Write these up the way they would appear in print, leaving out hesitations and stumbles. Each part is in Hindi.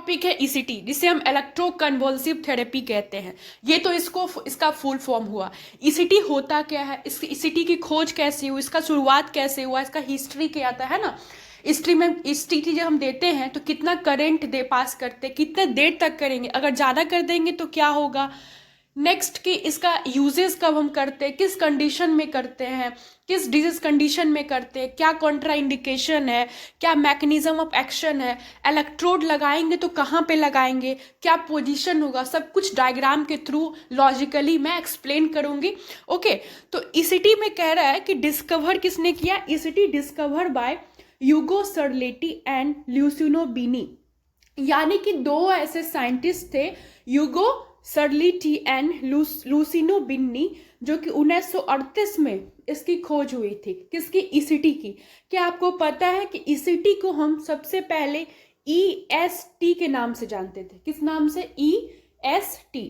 टॉपिक है ईसीटी, जिसे हम इलेक्ट्रोकन्वल्सिव थेरेपी कहते हैं। ये तो इसका फुल फॉर्म हुआ। ईसीटी होता क्या है, इस ईसीटी की खोज कैसे हुई, इसका शुरुआत कैसे हुआ, इसका हिस्ट्री क्या आता है ना। हिस्ट्री में ईसीटी जब हम देते हैं तो कितना करंट दे पास करते, कितने देर तक करेंगे, अगर ज़्यादा कर देंगे तो क्या होगा। नेक्स्ट कि इसका यूजेस कब हम करते हैं, किस कंडीशन में करते हैं, किस डिजीज कंडीशन में करते हैं, क्या कॉन्ट्रा इंडिकेशन है, क्या मैकेनिज्म ऑफ एक्शन है, इलेक्ट्रोड लगाएंगे तो कहाँ पे लगाएंगे, क्या पोजीशन होगा, सब कुछ डायग्राम के थ्रू लॉजिकली मैं एक्सप्लेन करूंगी। ओके, तो ईसीटी में कह रहा है कि डिस्कवर किसने किया, ECT discover by Ugo Cerletti and Lucio Bini, यानी कि दो ऐसे साइंटिस्ट थे, यूगो सर्लिटी एंड लूसिनो बिन्नी, जो कि 1938 में इसकी खोज हुई थी। किसकी, ईसीटी की। क्या आपको पता है कि ईसीटी को हम सबसे पहले ईएसटी के नाम से जानते थे। किस नाम से, ईएसटी।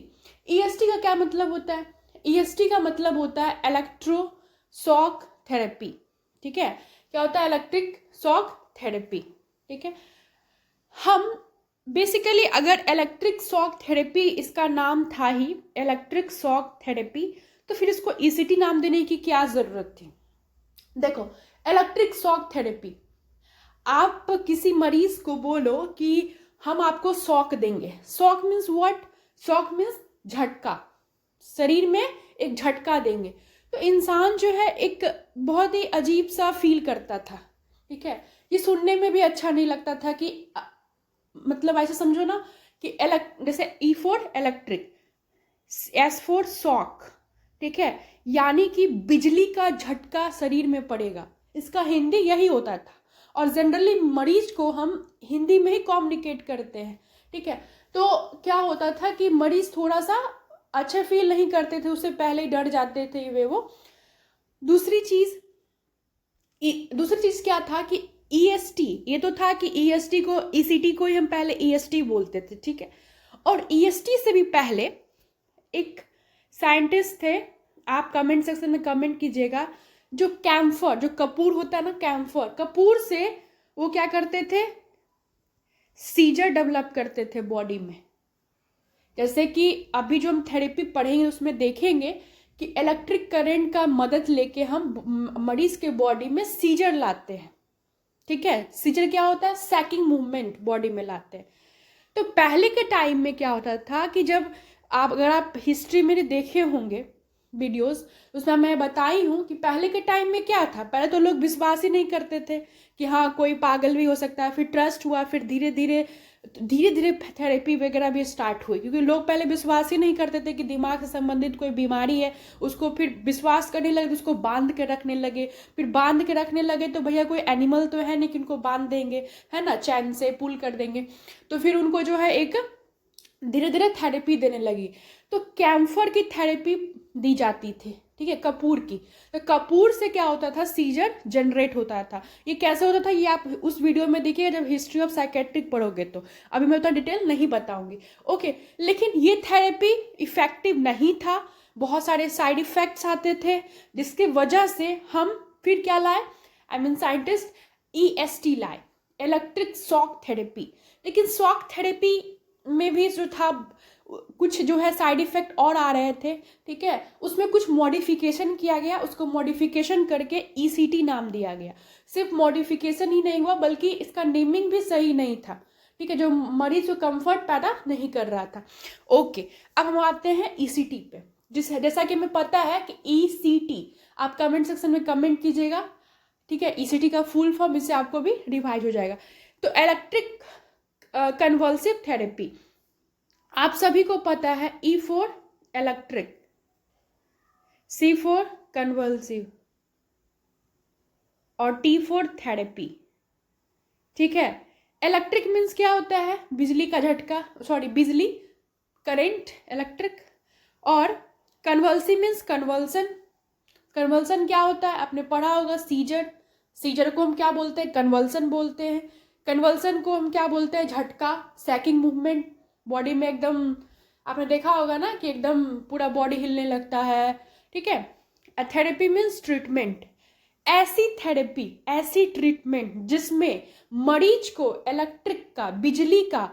ईएसटी का क्या मतलब होता है, ईएसटी का मतलब होता है इलेक्ट्रो शॉक थेरेपी। ठीक है, क्या होता है, इलेक्ट्रिक शॉक थेरेपी। ठीक है, हम बेसिकली अगर इलेक्ट्रिक शॉक थेरेपी इसका नाम था ही, इलेक्ट्रिक शॉक थेरेपी, तो फिर इसको ईसीटी नाम देने की क्या जरूरत थी। देखो, इलेक्ट्रिक शॉक थेरेपी, आप किसी मरीज को बोलो कि हम आपको शॉक देंगे। Shock means what, shock means झटका, शरीर में एक झटका देंगे, तो इंसान जो है एक बहुत ही अजीब सा फील करता था। ठीक है, ये सुनने में भी अच्छा नहीं लगता था कि मतलब ऐसे समझो ना कि जैसे ई for electric, S for shock. ठीक है, यानी कि बिजली का झटका शरीर में पड़ेगा, इसका हिंदी यही होता था। और जनरली मरीज को हम हिंदी में ही कम्युनिकेट करते हैं। ठीक है, तो क्या होता था कि मरीज थोड़ा सा अच्छा फील नहीं करते थे, उससे पहले ही डर जाते थे वे वो। दूसरी चीज क्या था कि ईएसटी, ये तो था कि ईएसटी को, ईसीटी को ही हम पहले ईएसटी बोलते थे। ठीक है, और ईएसटी से भी पहले एक साइंटिस्ट थे, आप कमेंट सेक्शन में कमेंट कीजिएगा, जो कैम्फर, जो कपूर होता है ना, कैम्फर, कपूर से वो क्या करते थे, सीजर डेवलप करते थे बॉडी में। जैसे कि अभी जो हम थेरेपी पढ़ेंगे उसमें देखेंगे कि इलेक्ट्रिक करंट का मदद लेके हम मरीज के बॉडी में सीजर लाते हैं। ठीक है, सीजर क्या होता है, सैकिंग मूवमेंट बॉडी में लाते हैं। तो पहले के टाइम में क्या होता था कि जब आप, अगर आप हिस्ट्री मेरे देखे होंगे वीडियोस, उसमें मैं बताई हूँ कि पहले के टाइम में क्या था। पहले तो लोग विश्वास ही नहीं करते थे कि हाँ कोई पागल भी हो सकता है, फिर ट्रस्ट हुआ, फिर धीरे धीरे थेरेपी वगैरह भी स्टार्ट हुई, क्योंकि लोग पहले विश्वास ही नहीं करते थे कि दिमाग से संबंधित कोई बीमारी है। उसको फिर विश्वास करने लगे, उसको बांध के रखने लगे, फिर बांध के रखने लगे तो भैया कोई एनिमल तो है नहीं कि उनको बांध देंगे, है ना, चैन से पुल कर देंगे। तो फिर उनको जो है एक धीरे धीरे थेरेपी देने लगी। तो कैम्फर की थेरेपी दी जाती थी। ठीक है, कपूर की, तो कपूर से क्या होता था, सीजर जनरेट होता था। ये कैसे होता था, ये आप उस वीडियो में देखिएगा जब हिस्ट्री ऑफ साइकेट्रिक पढ़ोगे, तो अभी मैं उतना डिटेल नहीं बताऊंगी। ओके, लेकिन ये थेरेपी इफेक्टिव नहीं था, बहुत सारे साइड इफेक्ट्स आते थे, जिसकी वजह से हम फिर क्या लाए, आई मीन साइंटिस्ट ईएसटी लाए, इलेक्ट्रिक शॉक थेरेपी। लेकिन शॉक थेरेपी में भी जो था कुछ जो है साइड इफेक्ट और आ रहे थे। ठीक है, उसमें कुछ मॉडिफिकेशन किया गया, उसको मॉडिफिकेशन करके ईसीटी नाम दिया गया। सिर्फ मॉडिफिकेशन ही नहीं हुआ बल्कि इसका नेमिंग भी सही नहीं था। ठीक है, जो मरीज को कंफर्ट पैदा नहीं कर रहा था। ओके, अब हम आते हैं ईसीटी पे, जैसा कि हमें पता है कि ईसीटी, आप कमेंट सेक्शन में कमेंट कीजिएगा। ठीक है, ईसीटी का फुल फॉर्म, इससे आपको भी रिवाइज हो जाएगा। तो इलेक्ट्रिक कन्वल्सिव थेरेपी, आप सभी को पता है, E for electric, C for convulsive और टी फॉर थेरेपी। ठीक है, इलेक्ट्रिक मीन्स क्या होता है, बिजली का झटका, सॉरी बिजली, करंट, इलेक्ट्रिक। और कन्वल्सिव मीन्स कन्वल्सन। कन्वल्सन क्या होता है, आपने पढ़ा होगा, सीजर। सीजर को हम क्या बोलते हैं, कन्वल्सन बोलते हैं। कन्वल्सन को हम क्या बोलते हैं, झटका, सैकिंग मूवमेंट, बॉडी में एकदम, आपने देखा होगा ना कि एकदम पूरा बॉडी हिलने लगता है। ठीक है, थेरेपी मीन्स ट्रीटमेंट, ऐसी थेरेपी, ऐसी ट्रीटमेंट जिसमें मरीज को इलेक्ट्रिक का, बिजली का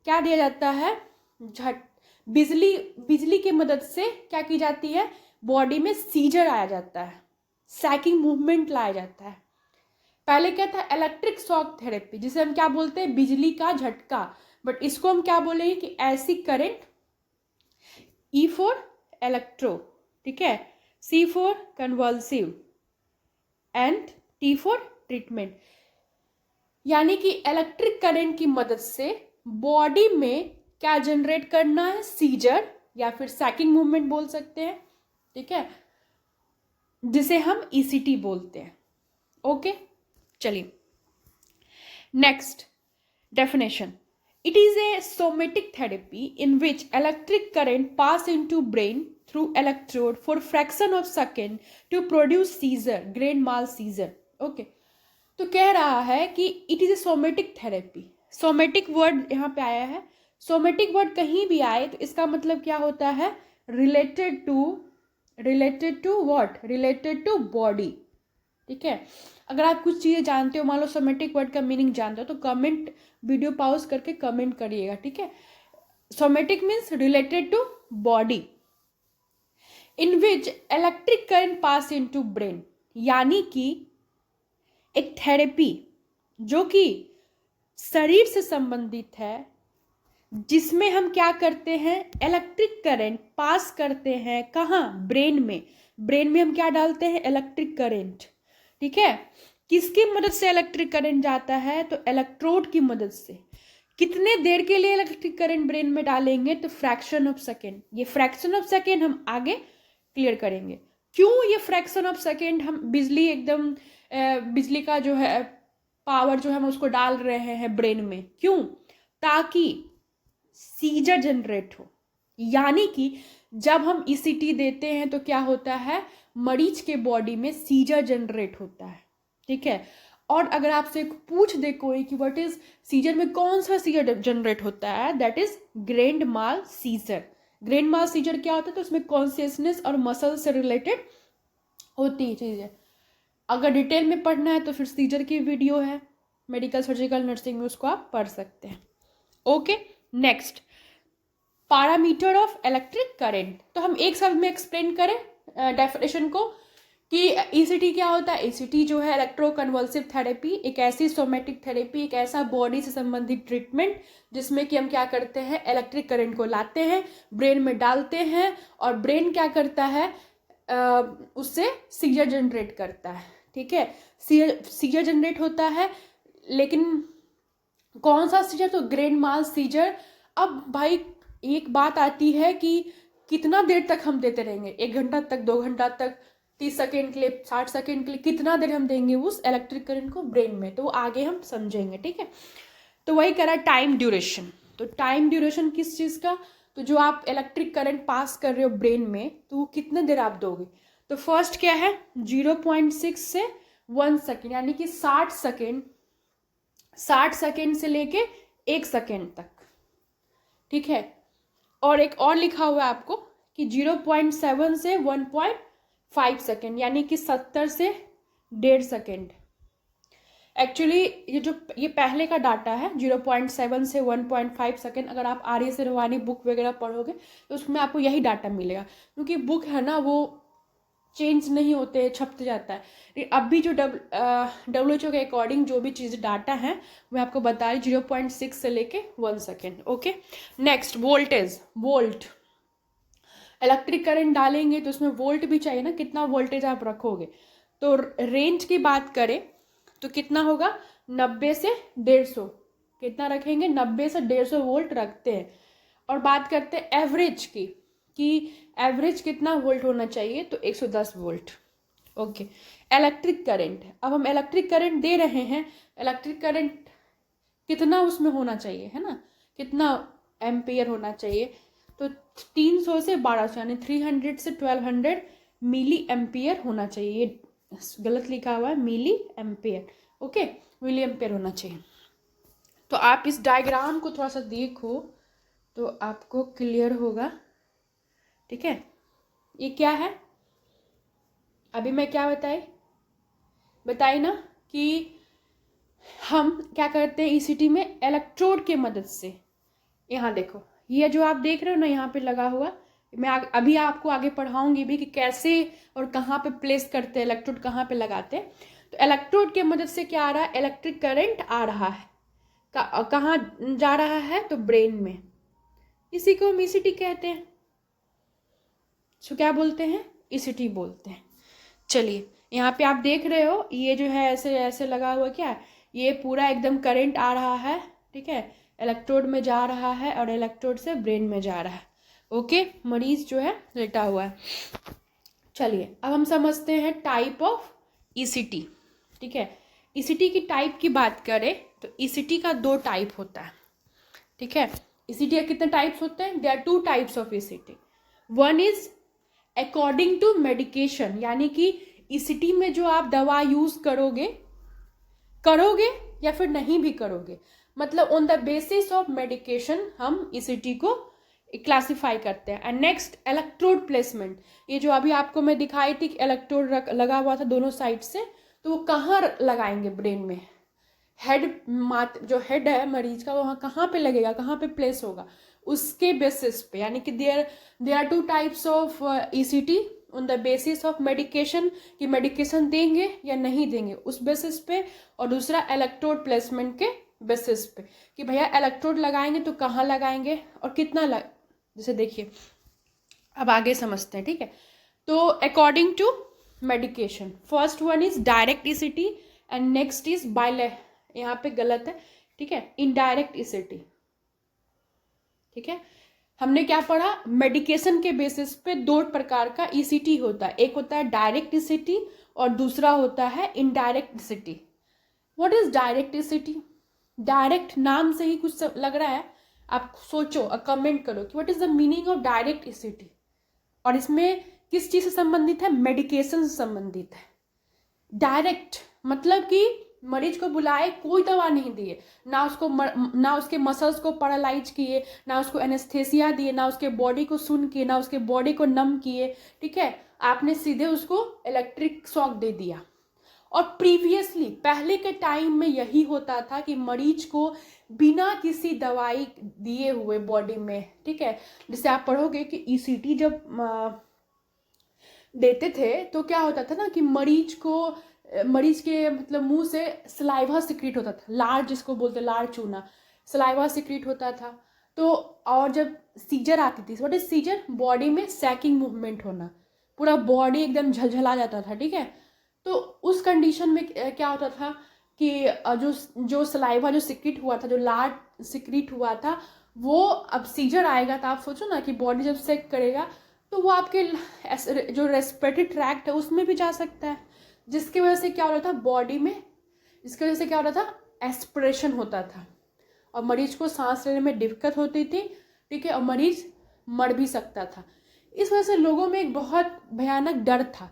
क्या दिया जाता है, झट बिजली की मदद से क्या की जाती है, बॉडी में सीजर आया जाता है, सैकिंग मूवमेंट लाया जाता है। पहले क्या था, इलेक्ट्रिक शॉक थेरेपी, जिसे हम क्या बोलते हैं, बिजली का झटका, बट इसको हम क्या बोलेंगे कि ऐसी करंट, ई फॉर इलेक्ट्रो, ठीक है, C for convulsive and T for treatment. यानी कि इलेक्ट्रिक करंट की मदद से बॉडी में क्या जनरेट करना है, सीजर या फिर सैकिंग मूवमेंट बोल सकते हैं, ठीक है, जिसे हम ईसीटी बोलते हैं। ओके, चलिए next definition. It is a somatic therapy in which electric current pass into brain through electrode for fraction of second to produce seizure, grand mal seizure. Okay, तो कह रहा है कि it is a somatic therapy. Somatic word यहाँ पे आया है, सोमेटिक वर्ड कहीं भी आए तो इसका मतलब क्या होता है, related to what, related to body, ठीक है। अगर आप कुछ चीज़ें जानते हो, मान लो सोमेटिक वर्ड का मीनिंग जानते हो, तो कमेंट, वीडियो पॉज करके कमेंट करिएगा, ठीक है। Somatic means related to body, in which electric current pass into brain, यानी कि एक थेरेपी जो कि शरीर से संबंधित है, जिसमें हम क्या करते हैं, इलेक्ट्रिक करंट पास करते हैं, कहाँ, ब्रेन में। ब्रेन में हम क्या डालते हैं, इलेक्ट्रिक करंट, ठीक है। किसकी मदद से इलेक्ट्रिक करंट जाता है, तो इलेक्ट्रोड की मदद से। कितने देर के लिए इलेक्ट्रिक करंट ब्रेन में डालेंगे, तो फ्रैक्शन ऑफ सेकेंड। ये फ्रैक्शन ऑफ सेकेंड हम आगे क्लियर करेंगे, क्यों ये फ्रैक्शन ऑफ सेकेंड हम बिजली एकदम बिजली का जो है पावर जो है हम उसको डाल रहे हैं ब्रेन में, क्यों, ताकि सीजर जनरेट हो। यानी कि जब हम ईसीटी देते हैं तो क्या होता है, मरीज के बॉडी में सीजर जनरेट होता है, ठीक है। और अगर आपसे पूछ दे कोई कि व्हाट इज सीजर, में कौन सा सीजर जनरेट होता है, that is grand mal seizure. Grand mal seizure क्या होता है, तो उसमें कॉन्शियसनेस और मसल से रिलेटेड होती है चीजें। अगर डिटेल में पढ़ना है तो फिर सीजर की वीडियो है मेडिकल सर्जिकल नर्सिंग में, उसको आप पढ़ सकते हैं। Okay, next, parameter of electric current. तो हम एक शब्द में एक्सप्लेन करें डेफिनेशन को कि ईसीटी क्या होता है। ईसीटी जो है इलेक्ट्रोकन्वल्सिव थेरेपी, एक ऐसी सोमेटिक थेरेपी, एक ऐसा बॉडी से संबंधित ट्रीटमेंट जिसमें कि हम क्या करते हैं, इलेक्ट्रिक करंट को लाते हैं, ब्रेन में डालते हैं, और ब्रेन क्या करता है, उससे सीजर जनरेट करता है, ठीक है। सीजर जनरेट होता है, लेकिन कौन सा सीजर, तो ग्रैंड माल सीजर। अब भाई एक बात आती है कि कितना देर तक हम देते रहेंगे, 1 घंटा तक, 2 घंटा तक, 30 सेकेंड के लिए, 60 सेकेंड के लिए, कितना देर हम देंगे उस इलेक्ट्रिक करंट को ब्रेन में, तो वो आगे हम समझेंगे, ठीक है। तो वही कह रहा है टाइम ड्यूरेशन। तो टाइम ड्यूरेशन किस चीज़ का, तो जो आप इलेक्ट्रिक करंट पास कर रहे हो ब्रेन में, तो वो कितने देर आप दोगे। तो फर्स्ट क्या है, 0.6 से 1 सेकेंड, यानी कि 60 सेकेंड, 60 सेकेंड से लेके 1 सेकेंड तक, ठीक है। और एक और लिखा हुआ है आपको कि 0.7 से 1.5 सेकेंड, यानी कि 70 से 1.5 सेकेंड। एक्चुअली ये पहले का डाटा है, 0.7 से 1.5 सेकेंड। अगर आप आर्य सिरवानी बुक वगैरह पढ़ोगे तो उसमें आपको यही डाटा मिलेगा, क्योंकि बुक है ना, वो चेंज नहीं होते, छपत जाता है। अब भी जो WHO के अकॉर्डिंग जो भी चीज़ डाटा है मैं आपको बता रही, 0.6 से लेके 1 second. Okay, next, voltage, volt. Electric current डालेंगे तो उसमें वोल्ट भी चाहिए ना, कितना वोल्टेज आप रखोगे। तो रेंज की बात करें तो कितना होगा, 90 से 150। कितना रखेंगे, 90 से 150 वोल्ट रखते हैं। और बात करते हैं एवरेज की, कि एवरेज कितना वोल्ट होना चाहिए, तो 110 वोल्ट। ओके, इलेक्ट्रिक करंट, अब हम इलेक्ट्रिक करंट दे रहे हैं, इलेक्ट्रिक करंट कितना उसमें होना चाहिए, है ना, कितना एम्पियर होना चाहिए, तो 300 से 1200, यानी 300 से 1200 मिली एम्पियर होना चाहिए। गलत लिखा हुआ है, milli ampere, okay, milli ampere होना चाहिए। तो आप इस डायग्राम को थोड़ा सा देखो तो आपको क्लियर होगा, ठीक है। ये क्या है, अभी मैं क्या बताई ना कि हम क्या करते हैं ईसीटी में, इलेक्ट्रोड के मदद से यहाँ देखो, ये जो आप देख रहे हो ना यहाँ पे लगा हुआ, मैं अभी आपको आगे पढ़ाऊंगी भी कि कैसे और कहाँ पे प्लेस करते हैं, इलेक्ट्रोड कहाँ पे लगाते हैं। तो इलेक्ट्रोड के मदद से क्या आ रहा है, इलेक्ट्रिक करंट आ रहा है, कहाँ जा रहा है, तो ब्रेन में। इसी को हम ईसीटी कहते हैं। सो क्या बोलते हैं, ईसीटी बोलते हैं। चलिए यहाँ पे आप देख रहे हो, ये जो है ऐसे ऐसे लगा हुआ, क्या ये पूरा एकदम करंट आ रहा है, ठीक है, इलेक्ट्रोड में जा रहा है और इलेक्ट्रोड से ब्रेन में जा रहा है। ओके, मरीज जो है लेटा हुआ है। चलिए अब हम समझते हैं टाइप ऑफ ईसीटी। ठीक है, ईसीटी की टाइप की बात करें तो ईसीटी का 2 टाइप होता है। ठीक है, ईसीटी के कितने टाइप्स होते हैं, there are 2 types of ECT. One is according to medication, यानी कि ईसीटी में जो आप दवा यूज करोगे या फिर नहीं भी करोगे, मतलब on the basis of medication हम ईसीटी को क्लासिफाई करते हैं। एंड नेक्स्ट इलेक्ट्रोड प्लेसमेंट, ये जो अभी आपको मैं दिखाई थी इलेक्ट्रोड लगा हुआ था दोनों साइड से, तो वो कहाँ लगाएंगे, ब्रेन में। हेड जो हेड है मरीज का, वहाँ कहाँ पे लगेगा, कहाँ पे प्लेस होगा, उसके बेसिस पे। यानी कि there are 2 types of ECT on the basis of medication, कि मेडिकेशन देंगे या नहीं देंगे उस बेसिस पे, और दूसरा इलेक्ट्रोड प्लेसमेंट के बेसिस पे, कि भैया इलेक्ट्रोड लगाएंगे तो कहाँ लगाएंगे और कितना जैसे देखिए अब आगे समझते हैं। ठीक है, तो according to medication, first one is direct ECT and next is यहाँ पे गलत है, ठीक है, इनडायरेक्ट ईसीटी। ठीक है, हमने क्या पढ़ा, मेडिकेशन के बेसिस पे 2 प्रकार का ईसीटी होता है, एक होता है डायरेक्ट ईसीटी और दूसरा होता है indirect ECT. What is direct ECT? Direct नाम से ही कुछ लग रहा है, आप सोचो और कमेंट करो कि what is the meaning of direct ECT, और इसमें किस चीज से संबंधित है, मेडिकेशन से संबंधित है। डायरेक्ट मतलब कि मरीज को बुलाए, कोई दवा नहीं दिए, ना उसके मसल्स को पैरालाइज किए, ना उसको एनेस्थेसिया दिए, ना उसके बॉडी को सुन किए, ना उसके बॉडी को नम किए। ठीक है, आपने सीधे उसको इलेक्ट्रिक शॉक दे दिया। और प्रीवियसली पहले के टाइम में यही होता था कि मरीज को बिना किसी दवाई दिए हुए बॉडी में, ठीक है, जैसे आप पढ़ोगे कि ईसीटी जब देते थे तो क्या होता था ना कि मरीज के मतलब मुंह से सलाइवा सिक्रीट होता था, लार जिसको बोलते लार चूना, सलाइवा सिक्रीट होता था। तो और जब सीजर आती थी, व्हाट इज सीजर, बॉडी में सैकिंग मूवमेंट होना, पूरा बॉडी एकदम झलझला जाता था। ठीक है, तो उस कंडीशन में क्या होता था कि जो सलाइवा जो सिक्रीट हुआ था, जो लार सिक्रीट हुआ था, वो अब सीजर आएगा तो आप सोचो ना कि बॉडी जब सेक करेगा तो वो आपके जो रेस्पिरेटरी ट्रैक्ट है उसमें भी जा सकता है, जिसकी वजह से क्या हो रहा था बॉडी में, जिसकी वजह से क्या हो रहा था, एस्पिरेशन होता था और मरीज को सांस लेने में दिक्कत होती थी। ठीक है, और मरीज मर भी सकता था। इस वजह से लोगों में एक बहुत भयानक डर था,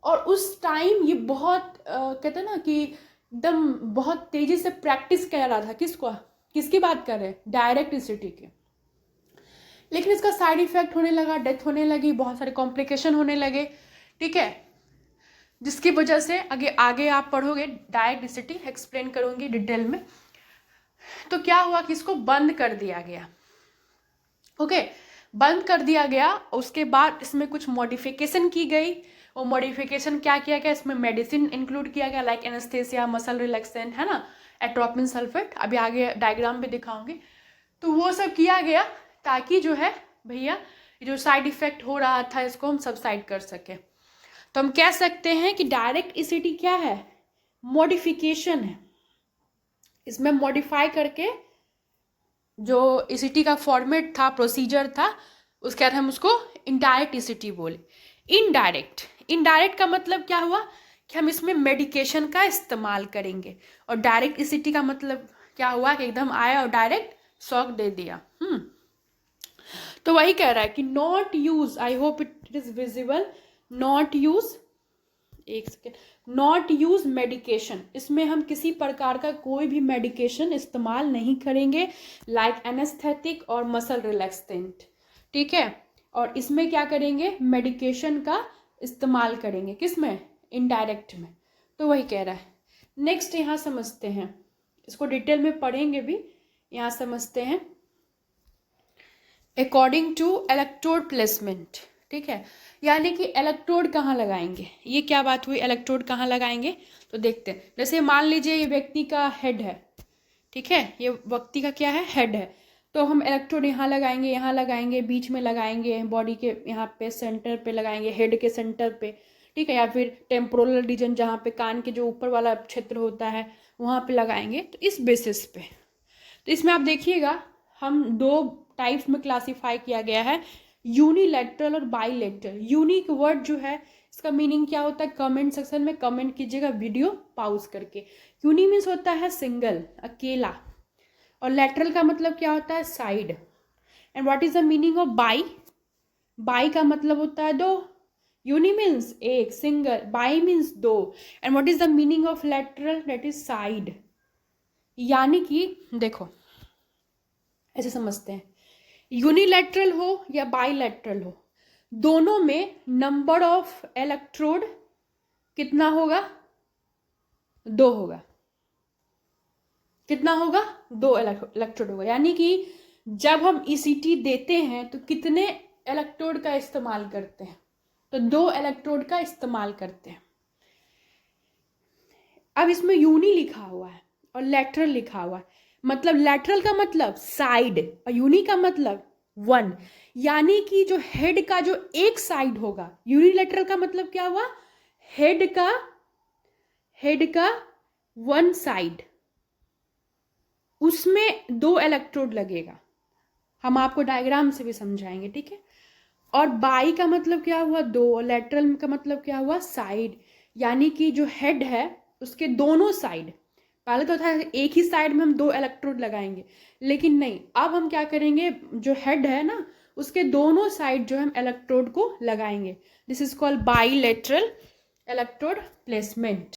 और उस टाइम ये बहुत कहते हैं ना कि एकदम बहुत तेजी से प्रैक्टिस किया जा रहा था। किसकी बात कर रहे हैं, डायरेक्ट ईसीटी की। लेकिन इसका साइड इफेक्ट होने लगा, डेथ होने लगी, बहुत सारे कॉम्प्लिकेशन होने लगे। ठीक है, जिसकी वजह से आगे आप पढ़ोगे डायरेक्ट ईसीटी एक्सप्लेन करूंगी डिटेल में। तो क्या हुआ कि इसको बंद कर दिया गया। ओके, बंद कर दिया गया। उसके बाद इसमें कुछ मॉडिफिकेशन की गई। वो मॉडिफिकेशन क्या किया गया, इसमें मेडिसिन इंक्लूड किया गया, लाइक एनेस्थेसिया, मसल रिलैक्सेंट, है ना, एट्रोपिन सल्फेट, अभी आगे डायग्राम भी दिखाऊंगी। तो वो सब किया गया ताकि जो है भैया जो साइड इफेक्ट हो रहा था इसको हम सबसाइड कर सके। तो हम कह सकते हैं कि डायरेक्ट ईसीटी क्या है, मॉडिफिकेशन है। इसमें मॉडिफाई करके जो ईसीटी का फॉर्मेट था, प्रोसीजर था, उसके बाद हम उसको इनडायरेक्ट ईसीटी बोले। इनडायरेक्ट का मतलब क्या हुआ कि हम इसमें मेडिकेशन का इस्तेमाल करेंगे, और डायरेक्ट ईसीटी का मतलब क्या हुआ कि एकदम आया और डायरेक्ट शॉक दे दिया। तो वही कह रहा है कि not use, I hope it is visible, not use, एक सेकेंड, नॉट यूज मेडिकेशन। इसमें हम किसी प्रकार का कोई भी मेडिकेशन इस्तेमाल नहीं करेंगे, लाइक एनेस्थेटिक और मसल रिलैक्सेंट। ठीक है, और इसमें क्या करेंगे, मेडिकेशन का इस्तेमाल करेंगे, किसमें, इनडायरेक्ट में। तो वही कह रहा है। नेक्स्ट यहाँ समझते हैं, इसको डिटेल में पढ़ेंगे भी, यहाँ समझते हैं। अकॉर्डिंग टू इलेक्ट्रोड प्लेसमेंट, ठीक है। यानी कि इलेक्ट्रोड कहाँ लगाएंगे, ये क्या बात हुई, इलेक्ट्रोड कहाँ लगाएंगे तो देखते हैं। जैसे मान लीजिए ये व्यक्ति का हेड है, ठीक है, ये व्यक्ति का क्या है, हेड है, तो हम इलेक्ट्रोड यहाँ लगाएंगे, बीच में लगाएंगे, बॉडी के यहाँ पे सेंटर पे लगाएंगे, हेड के सेंटर पे, ठीक है, या फिर टेम्पोरल रीजन जहाँ पे कान के जो ऊपर वाला क्षेत्र होता है वहाँ पे लगाएंगे। तो इस बेसिस पे, तो इसमें आप देखिएगा हम दो टाइप्स में क्लासीफाई किया गया है, यूनिलैटरल और बाईलैटरल। यूनिक वर्ड जो है इसका मीनिंग क्या होता है, कमेंट सेक्शन में कमेंट कीजिएगा वीडियो पॉज करके। यूनि मीन्स होता है सिंगल, अकेला, और लैटरल का मतलब क्या होता है, side. And what is the meaning of by, by का मतलब होता है दो, यूनि मीन्स एक, सिंगल, बाई मीन्स दो। And what is the meaning of lateral, that is side. यानी कि देखो ऐसे समझते हैं, यूनिलैटरल हो या बाईलैटरल हो, दोनों में नंबर ऑफ इलेक्ट्रोड कितना होगा, दो होगा। कितना होगा, दो इलेक्ट्रोड होगा। यानी कि जब हम ईसीटी देते हैं तो कितने इलेक्ट्रोड का इस्तेमाल करते हैं, तो दो इलेक्ट्रोड का इस्तेमाल करते हैं। अब इसमें यूनि लिखा हुआ है और लैटरल लिखा हुआ है, मतलब लैटरल का मतलब साइड और यूनि का मतलब वन। यानी कि जो हेड का जो एक साइड होगा, यूनिलैटरल का मतलब क्या हुआ, हेड का वन साइड, उसमें दो इलेक्ट्रोड लगेगा। हम आपको डायग्राम से भी समझाएंगे, ठीक है। और बाई का मतलब क्या हुआ, दो, और लैटरल का मतलब क्या हुआ, साइड। यानी कि जो हेड है उसके दोनों साइड, पहले तो था एक ही साइड में हम दो इलेक्ट्रोड लगाएंगे, लेकिन नहीं, अब हम क्या करेंगे, जो हेड है ना उसके दोनों साइड जो हम इलेक्ट्रोड को लगाएंगे। This is called bilateral electrode placement.